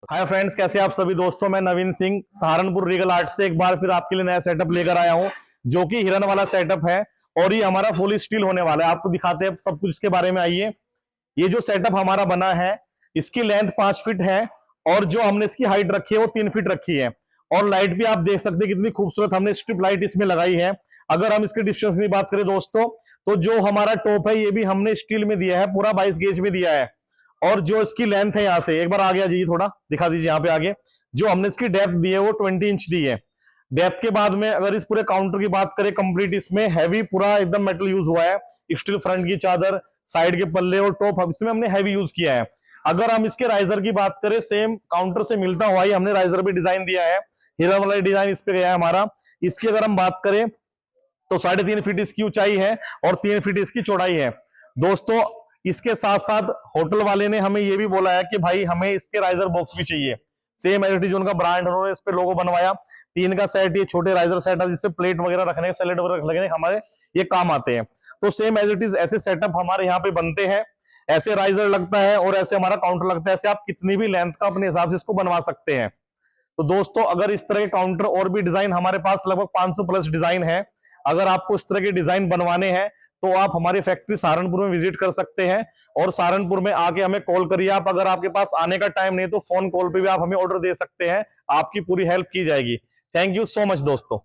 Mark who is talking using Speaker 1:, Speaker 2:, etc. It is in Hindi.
Speaker 1: हाय फ्रेंड्स, कैसे आप सभी दोस्तों। मैं नवीन सिंह सहारनपुर रीगल आर्ट से एक बार फिर आपके लिए नया सेटअप लेकर आया हूं, जो कि हिरन वाला सेटअप है और ये हमारा फुल स्टील होने वाला है। आपको दिखाते हैं सब कुछ इसके बारे में। आइए, ये जो सेटअप हमारा बना है, इसकी लेंथ 5 फीट है और जो हमने इसकी हाइट रखी है वो 3 फीट रखी है। और लाइट भी आप देख सकते हैं कितनी खूबसूरत हमने स्ट्रिप लाइट इसमें लगाई है। अगर हम इसके डिस्टेंस की बात करें दोस्तों, तो जो हमारा टॉप है ये भी हमने स्टील में दिया है, पूरा 22 गेज में दिया है। और जो इसकी लेंथ है, यहां से एक बार आगे आ जाइए, थोड़ा दिखा दीजिए यहाँ पे आगे। जो हमने इसकी डेप्थ दी है वो 20 इंच दी है। डेप्थ के बाद में अगर इस पूरे काउंटर की बात करें, कंप्लीट इसमें हैवी पूरा एकदम मेटल यूज हुआ है। स्टील फ्रंट की चादर, साइड के पल्ले और टॉप, इसमें हमने हैवी यूज किया है। अगर हम इसके राइजर की बात करें, सेम काउंटर से मिलता हुआ ही हमने राइजर भी डिजाइन दिया है। हीरा वाला डिजाइन इस पे गया है हमारा। इसकी अगर हम बात करें तो 3.5 फीट इसकी ऊंचाई है और 3 फीट इसकी चौड़ाई है दोस्तों। इसके साथ साथ होटल वाले ने हमें ये भी बोला है कि भाई हमें इसके राइजर बॉक्स भी चाहिए। सेम एज इट इज उनका ब्रांड, उन्होंने इस पे लोगो बनवाया। 3 का सेट, ये छोटे राइजर सेट है जिसपे प्लेट वगैरह रखने, सैलेड वगैरह रखने हमारे ये काम आते हैं। तो सेम एज इट इज ऐसे सेटअप हमारे यहाँ पे बनते हैं। ऐसे राइजर लगता है और ऐसे हमारा काउंटर लगता है। ऐसे आप कितनी भी लेंथ का अपने हिसाब से इसको बनवा सकते हैं। तो दोस्तों, अगर इस तरह के काउंटर और भी डिजाइन, हमारे पास लगभग 500 प्लस डिजाइन है। अगर आपको इस तरह के डिजाइन बनवाने हैं तो आप हमारी फैक्ट्री सहारनपुर में विजिट कर सकते हैं और सहारनपुर में आके हमें कॉल करिए। आप अगर आपके पास आने का टाइम नहीं तो फोन कॉल पे भी आप हमें ऑर्डर दे सकते हैं, आपकी पूरी हेल्प की जाएगी। थैंक यू सो मच दोस्तों।